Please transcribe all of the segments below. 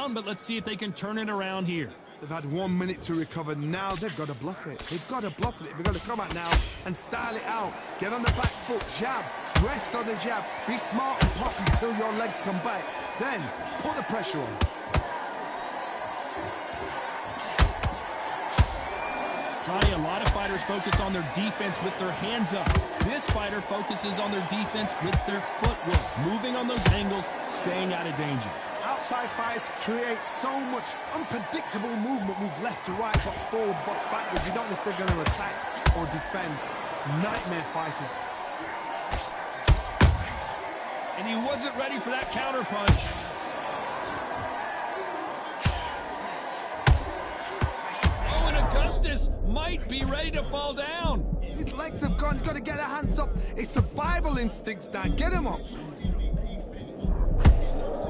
down, but let's see if they can turn it around here. They've had 1 minute to recover. Now they've got to bluff it. They've got to bluff it. They've got to come out now and style it out. Get on the back foot, jab, rest on the jab. Be smart and pop until your legs come back. Then put the pressure on. Johnny, a lot of fighters focus on their defense with their hands up. This fighter focuses on their defense with their footwork, moving on those angles, staying out of danger. Outside fights create so much unpredictable movement. Move left to right, box forward, box backwards. You don't know if they're going to attack or defend. Nightmare fighters. And he wasn't ready for that counter punch. Oh, and Augustus might be ready to fall down. His legs have gone. He's got to get their hands up. It's survival instincts, Dan. Get him up.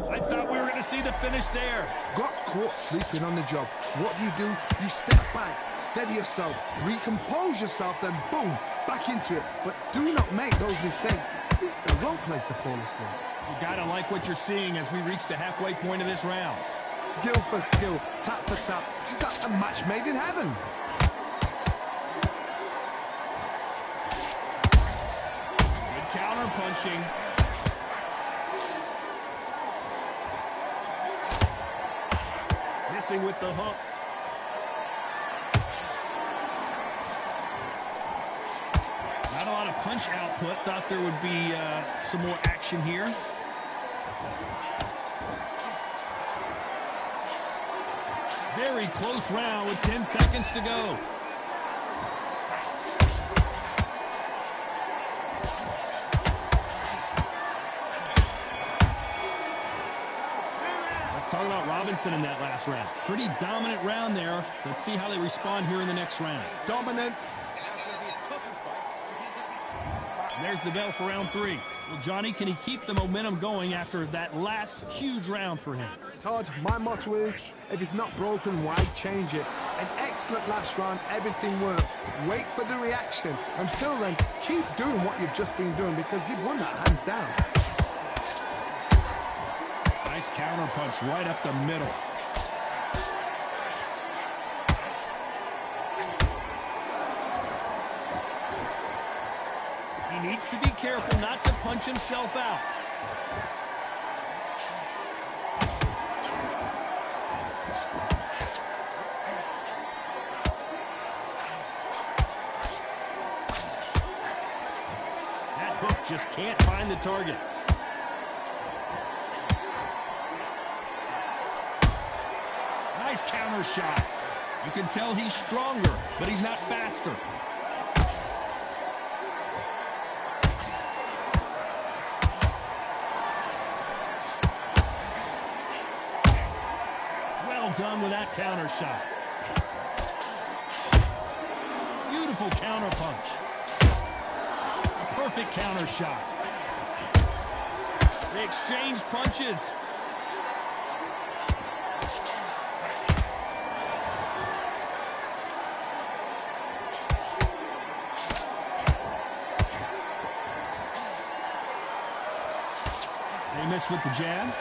I thought we were going to see the finish there. Got caught sleeping on the job. What do? You step back, steady yourself, recompose yourself, then boom, back into it. But do not make those mistakes. This is the wrong place to fall asleep. You gotta like what you're seeing as we reach the halfway point of this round. Skill for skill, tap for tap. Just like a match made in heaven. Good counter punching. Missing with the hook. Not a lot of punch output. Thought there would be some more action here. Very close round with 10 seconds to go. Let's talk about Robinson in that last round. Pretty dominant round there. Let's see how they respond here in the next round. Dominant. There's the bell for round 3. Well, Johnny, can he keep the momentum going after that last huge round for him? Todd, my motto is, if it's not broken, why change it? An excellent last round, everything works. Wait for the reaction. Until then, keep doing what you've just been doing because you've won that hands down. Nice counter punch right up the middle. He needs to be careful not to punch himself out. That hook just can't find the target. Nice counter shot. You can tell he's stronger, but he's not faster. Done with that counter shot. Beautiful counter punch. A perfect counter shot. They exchange punches. They miss with the jab.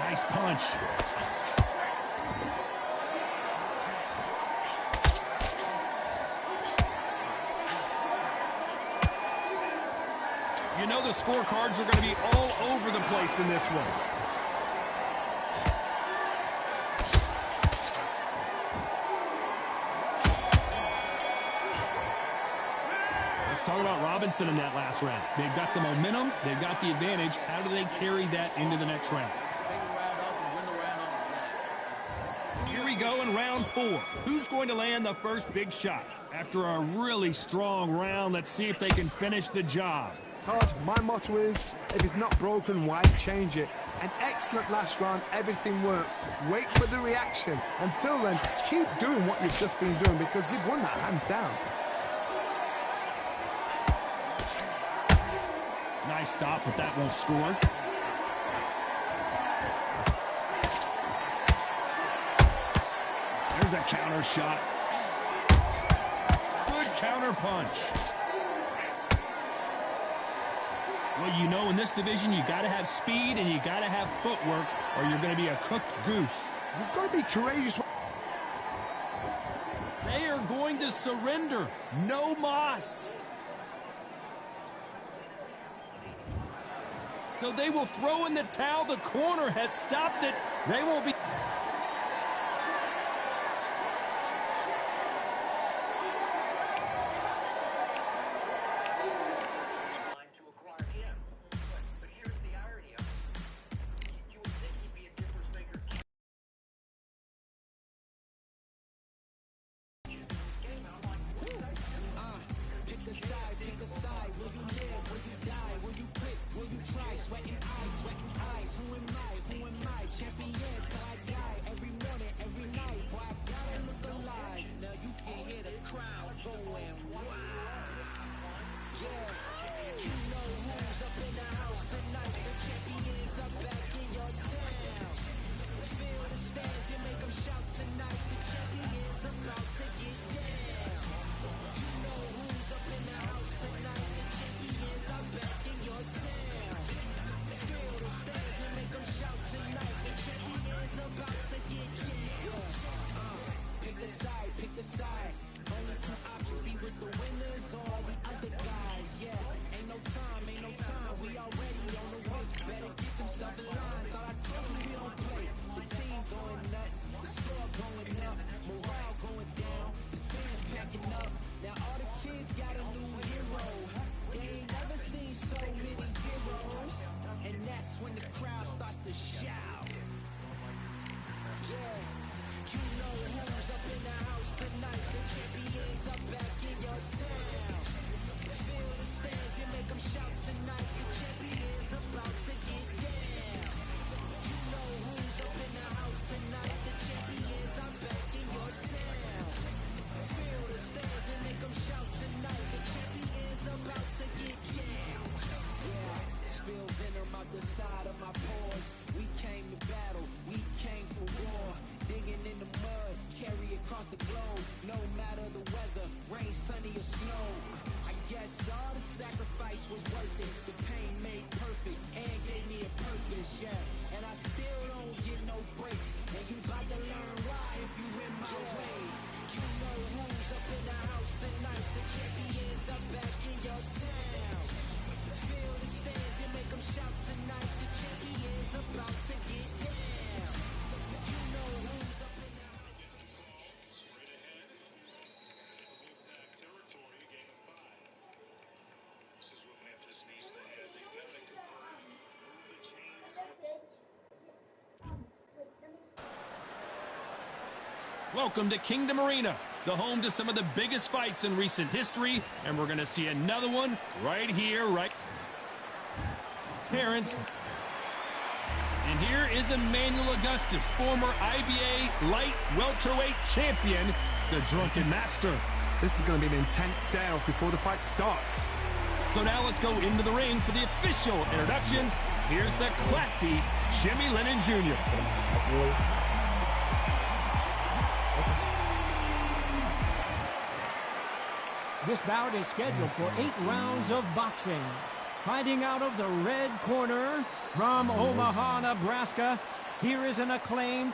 Nice punch. You know the scorecards are going to be all over the place in this one. Let's talk about Robinson in that last round. They've got the momentum. They've got the advantage. How do they carry that into the next round? Here we go in round 4. Who's going to land the first big shot? After a really strong round, let's see if they can finish the job. Todd, my motto is, if it's not broken, why change it? An excellent last round, everything works. Wait for the reaction. Until then, keep doing what you've just been doing because you've won that hands down. Nice stop, but that won't score. There's a counter shot. Good counter punch. Well, you know, in this division, you got to have speed and you got to have footwork, or you're going to be a cooked goose. You've got to be courageous. They are going to surrender. No mas. So they will throw in the towel. The corner has stopped it. They won't be... Welcome to Kingdom Arena, the home to some of the biggest fights in recent history, and we're going to see another one right here, right... Terrence. And here is Emmanuel Augustus, former IBA light welterweight champion, the Drunken Master. This is going to be an intense stare-off before the fight starts. So now let's go into the ring for the official introductions. Here's the classy Jimmy Lennon Jr. This bout is scheduled for 8 rounds of boxing. Fighting out of the red corner from Omaha, Nebraska, here is an acclaimed...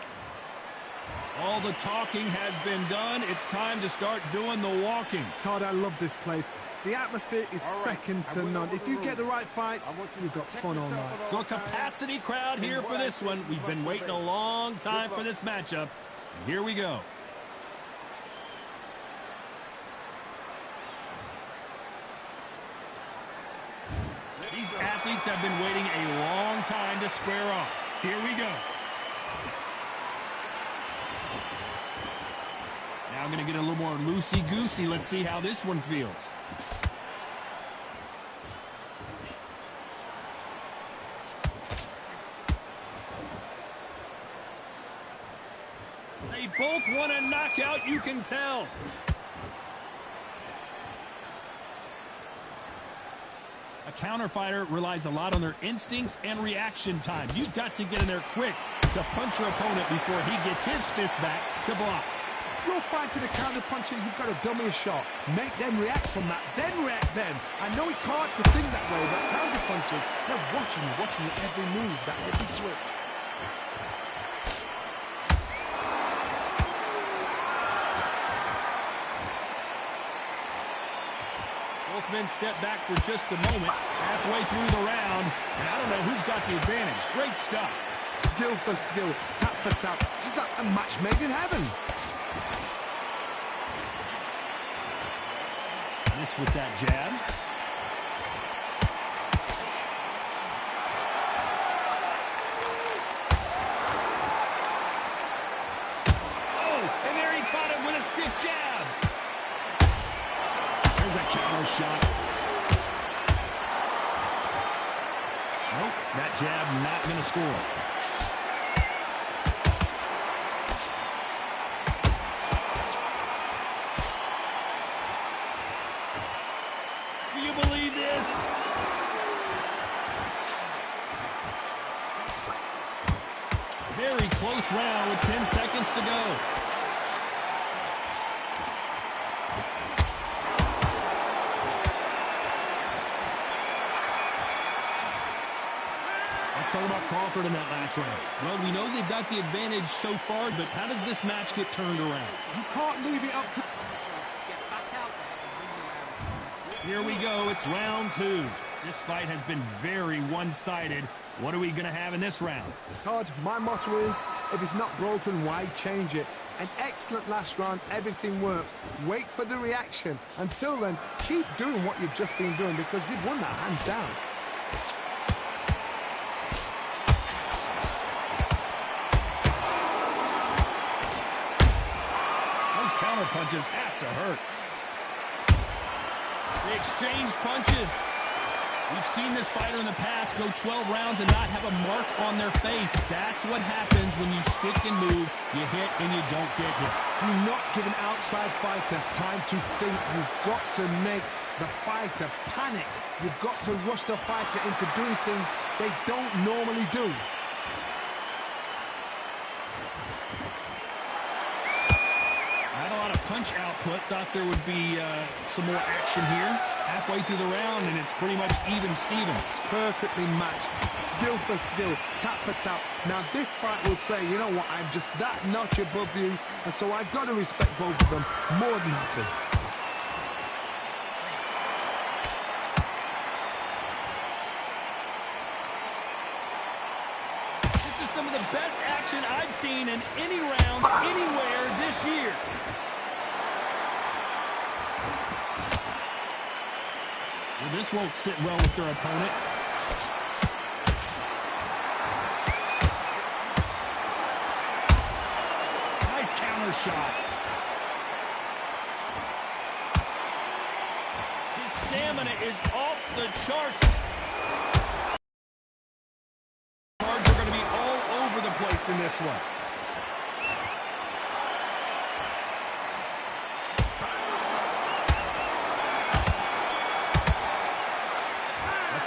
All the talking has been done. It's time to start doing the walking. Todd, I love this place. The atmosphere is second to none. If you get the right fights, you've got fun all night. So a capacity crowd here for this one. We've been waiting a long time for this matchup. Here we go. These athletes have been waiting a long time to square off. Here we go. Now I'm going to get a little more loosey-goosey. Let's see how this one feels. They both want a knockout, you can tell. A counter fighter relies a lot on their instincts and reaction time. You've got to get in there quick to punch your opponent before he gets his fist back to block. You're fighting a counter-puncher, you've got to dummy a shot. Make them react from that, then react then. I know it's hard to think that way, but counter-punchers, they're watching your every move, that every switch. Both men step back for just a moment, halfway through the round, and I don't know who's got the advantage. Great stuff. Skill for skill, tap for tap, just like a match made in heaven. Miss with that jab. Oh, and there he caught him with a stiff jab. There's a counter shot. Nope, that jab not going to score. Do you believe this? Very close round with 10 seconds to go. Let's talk about Crawford in that last round. Well, we know they've got the advantage so far, but how does this match get turned around? You can't leave it up to... Here we go. It's round two. This fight has been very one-sided. What are we going to have in this round? Todd, my motto is, if it's not broken, why change it? An excellent last round, everything works. Wait for the reaction. Until then, keep doing what you've just been doing because you've won that hands down. Those counter punches have to hurt. They exchange punches. We've seen this fighter in the past go 12 rounds and not have a mark on their face. That's what happens when you stick and move, you hit and you don't get hit. Do not give an outside fighter time to think. You've got to make the fighter panic. You've got to rush the fighter into doing things they don't normally do. Not a lot of punch output. Thought there would be some more action here. Halfway through the round, and it's pretty much even Steven. Perfectly matched, skill for skill, tap for tap. Now this fight will say, you know what, I'm just that notch above you, and so I've got to respect both of them more than happy. This is some of the best action I've seen in any round, anywhere this year. Well, this won't sit well with their opponent. Nice counter shot. His stamina is off the charts. Cards are going to be all over the place in this one.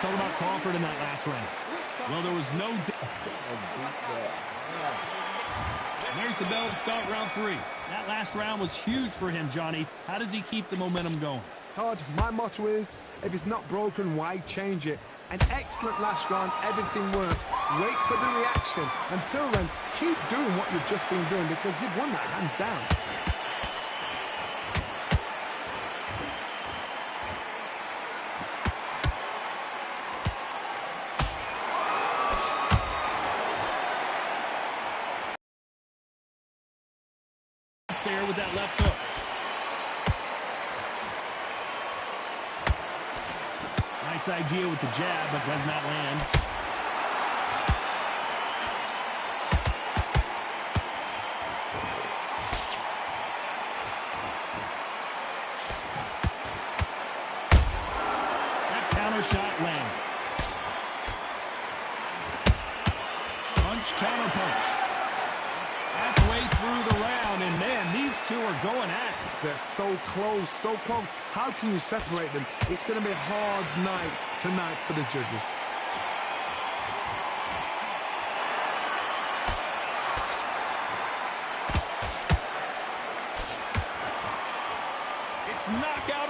Talk about Crawford in that last round. Well, there was no... There's the bell to start round three. That last round was huge for him, Johnny. How does he keep the momentum going? Todd, my motto is, if it's not broken, why change it? An excellent last round, everything works. Wait for the reaction. Until then, keep doing what you've just been doing because you've won that hands down. There with that left hook. Nice idea with the jab, but does not land. That counter shot lands. Punch, counter punch. Halfway through the round, and man, these two are going at it. They're so close, so close. How can you separate them? It's going to be a hard night tonight for the judges.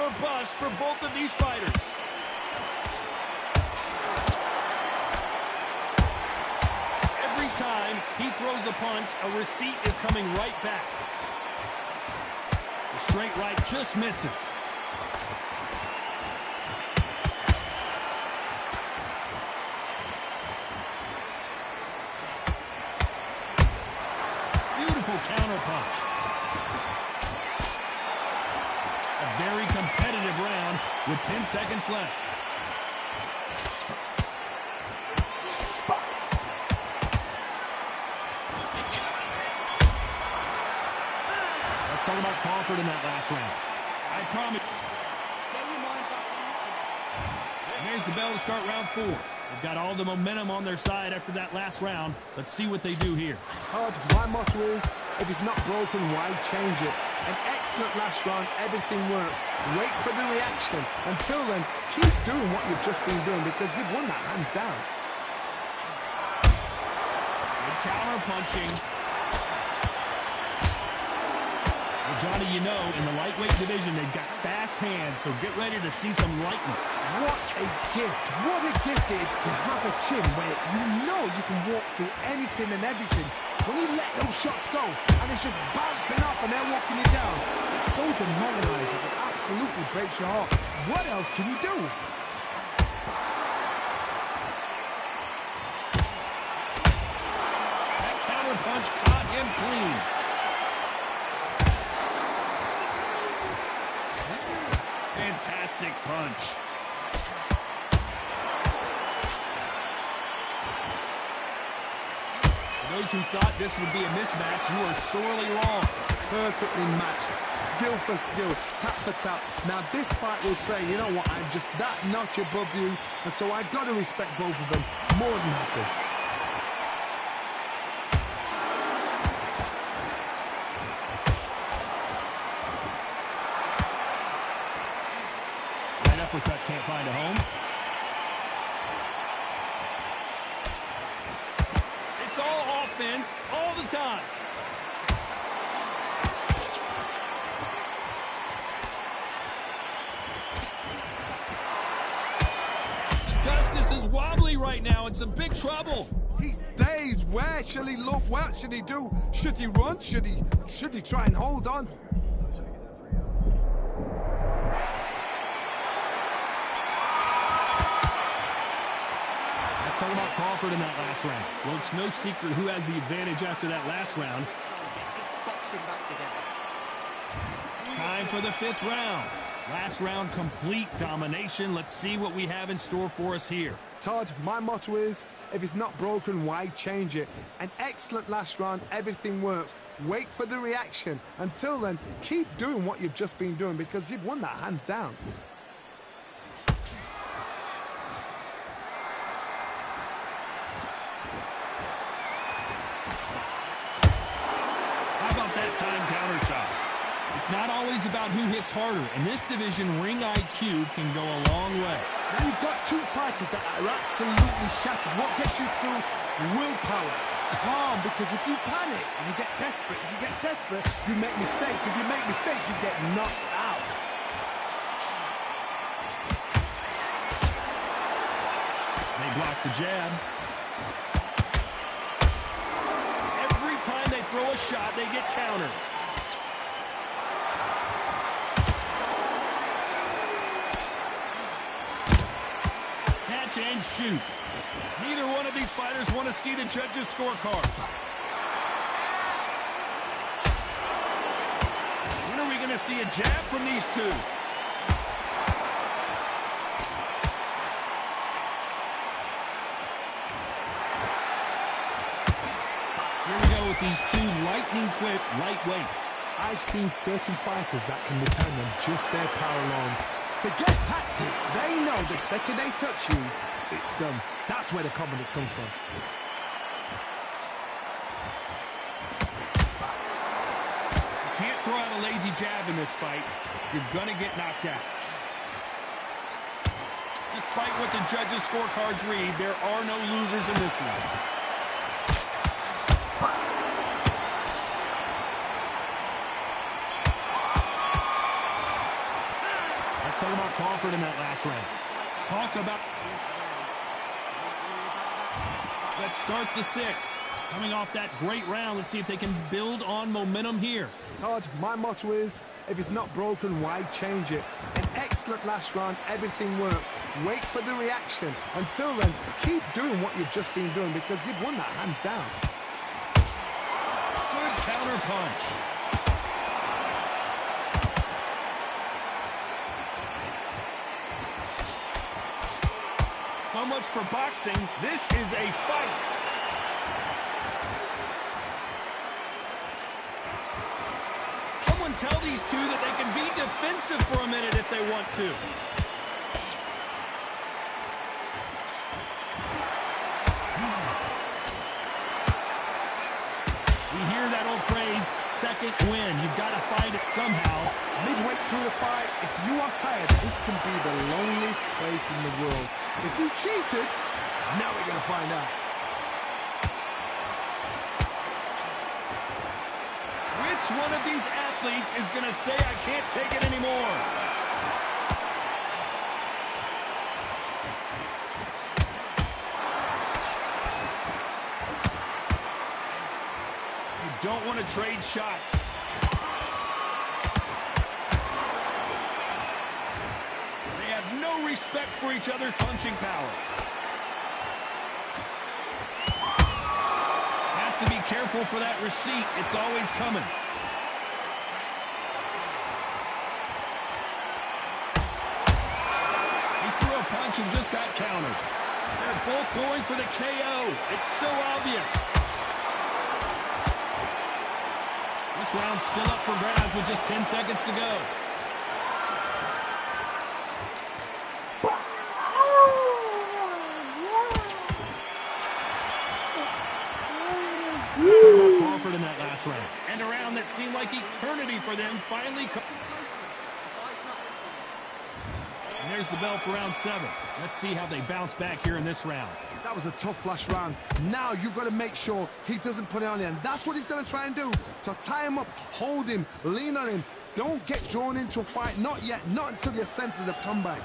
or bust for both of these fighters. Every time he throws a punch, a receipt is coming right back. The straight right just misses. Beautiful counter punch. A very competitive round with 10 seconds left. Let's talk about Crawford in that last round. I promise. And there's the bell to start round 4. They've got all the momentum on their side after that last round. Let's see what they do here. Todd, my motto is, if it's not broken, why change it? An excellent last round, everything works. Wait for the reaction. Until then, keep doing what you've just been doing because you've won that hands down. Good counter punching. Well, Johnny, you know, in the lightweight division, they've got fast hands, so get ready to see some lightning. What a gift. What a gift it is to have a chin where you know you can walk through anything and everything. When you let those shots go and it's just bouncing up and they're walking you down, it's so demoralizing. It absolutely breaks your heart. What else can you do? That counter punch caught him clean. Fantastic punch. Those who thought this would be a mismatch, you are sorely wrong. Perfectly matched, skill for skill, tap for tap. Now this fight will say, you know what, I'm just that notch above you, and so I've got to respect both of them more than happy. That uppercut can't find a home. All offense, all the time. Augustus is wobbly right now. It's a big trouble. He's dazed. Where shall he look? What should he do? Should he run? Should he try and hold on? Talk about Crawford in that last round. Well, it's no secret who has the advantage after that last round. Time for the 5th round. Last round, complete domination. Let's see what we have in store for us here. Todd, my motto is, if it's not broken, why change it? An excellent last round, everything works. Wait for the reaction. Until then, keep doing what you've just been doing because you've won that hands down. Time counter shot. It's not always about who hits harder. In this division, ring IQ can go a long way. Now you've got two fighters that are absolutely shattered. What gets you through? Willpower. Calm, because if you panic, you get desperate. If you get desperate, you make mistakes. If you make mistakes, you get knocked out. They block the jab. Time they throw a shot, they get countered. Catch and shoot. Neither one of these fighters want to see the judges' scorecards. When are we going to see a jab from these two? With these two lightning-quick lightweights. I've seen certain fighters that can depend on just their power alone. Forget tactics. They know the second they touch you, it's done. That's where the confidence comes from. You can't throw out a lazy jab in this fight. You're going to get knocked out. Despite what the judges' scorecards read, there are no losers in this one. last round. Talk about... Let's start the 6th. Coming off that great round, let's see if they can build on momentum here. Todd, my motto is, if it's not broken, why change it? An excellent last round, everything works. Wait for the reaction. Until then, keep doing what you've just been doing because you've won that hands down. Good counter punch. So much for boxing. This is a fight. Tell these two that they can be defensive for a minute if they want to. We hear that old phrase, second win. You've got to fight it somehow. Midway through the fight, if you are tired, this can be the loneliest place in the world. If you cheated, now we're going to find out. Which one of these athletes is going to say, I can't take it anymore? You don't want to trade shots. They have no respect for each other's punching power. Has to be careful for that receipt. It's always coming. And just got countered. They're both going for the KO. It's so obvious. This round's still up for grabs with just 10 seconds to go. Started off Crawford in that last round. And a round that seemed like eternity for them finally comes. And there's the bell for round 7. Let's see how they bounce back here in this round. That was a tough last round. Now you've got to make sure he doesn't put it on you. And that's what he's going to try and do. So tie him up, hold him, lean on him. Don't get drawn into a fight. Not yet. Not until your senses have come back.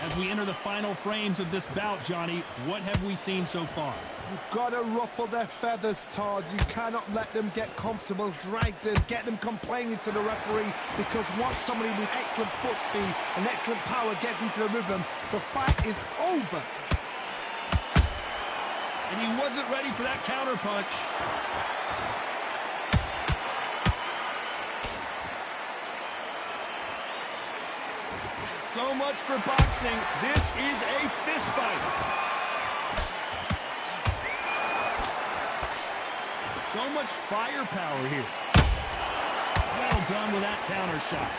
As we enter the final frames of this bout, Johnny, what have we seen so far? You've got to ruffle their feathers, Todd. You cannot let them get comfortable, drag them, get them complaining to the referee, because once somebody with excellent foot speed and excellent power gets into the rhythm, the fight is over. And he wasn't ready for that counter punch. So much for boxing. This is a fist fight. So much firepower here. Well done with that counter shot.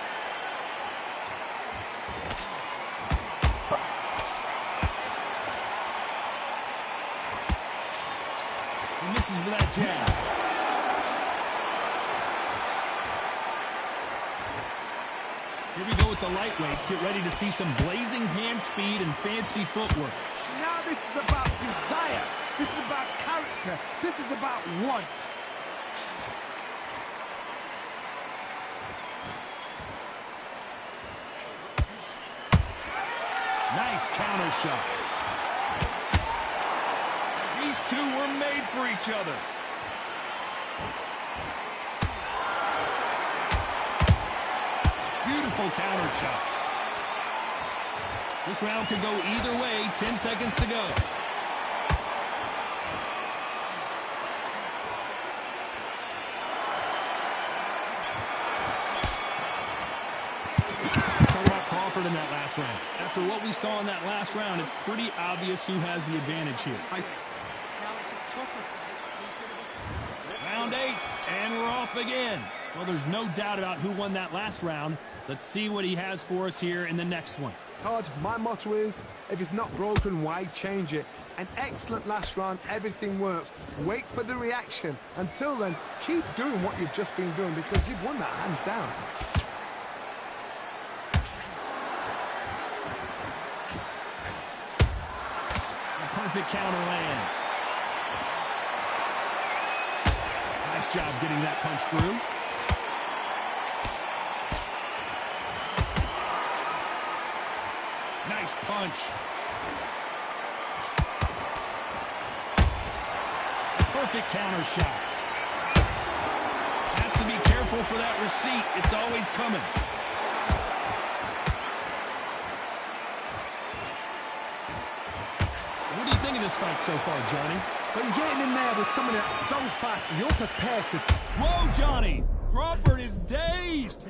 He misses with that jab. Here we go with the lightweights. Get ready to see some blazing hand speed and fancy footwork. Now this is about desire. This is about character. This is about want. Nice counter shot. These two were made for each other. Beautiful counter shot. This round could go either way. 10 seconds to go. Started off Crawford in that last round. After what we saw in that last round, it's pretty obvious who has the advantage here. Round 8, and we're off again. Well, there's no doubt about who won that last round. Let's see what he has for us here in the next one. Todd, my motto is, if it's not broken, why change it? An excellent last round, everything works. Wait for the reaction. Until then, keep doing what you've just been doing because you've won that hands down. A perfect counter lands. Nice job getting that punch through. punch. Perfect counter shot. Has to be careful for that receipt. It's always coming. What do you think of this fight so far, Johnny? So you're getting in there with somebody that's so fast, you're prepared to... Whoa, Johnny! Crawford is dazed!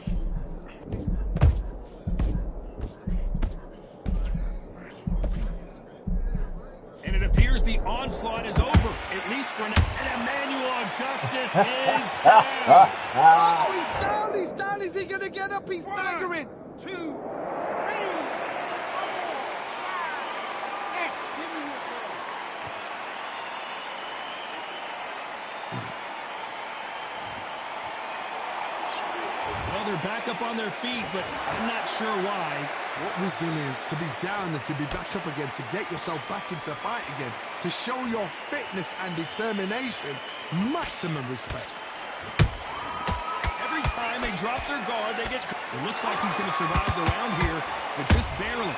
And it appears the onslaught is over, at least for now. And Emmanuel Augustus is down. Oh, he's down, he's down. Is he going to get up? He's staggering. 2, 3, 4, 5, 6. Give me your ball. Well, they're back up on their feet, but I'm not sure why. What resilience to be down and to be back up again, to get yourself back into fight again, to show your fitness and determination. Maximum respect. Every time they drop their guard, they get... It looks like he's going to survive the round here, but just barely.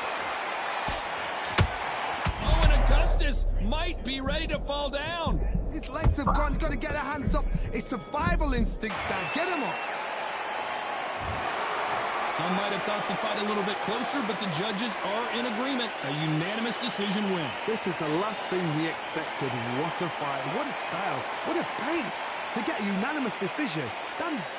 Oh, and Augustus might be ready to fall down. His legs have gone. He's got to get her hands up. It's survival instincts, Dad. Get him up. Some might have thought the fight a little bit closer, but the judges are in agreement. A unanimous decision win. This is the last thing he expected. What a fight. What a style. What a pace to get a unanimous decision. That is...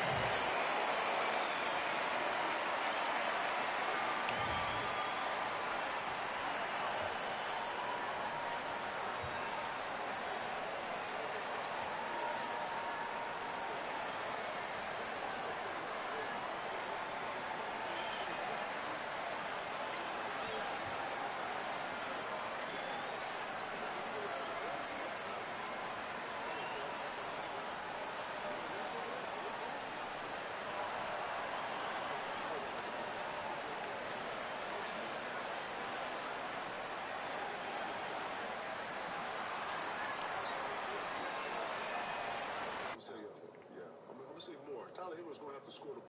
Yeah, I'm gonna say more. Tyler Hill was going to have to score the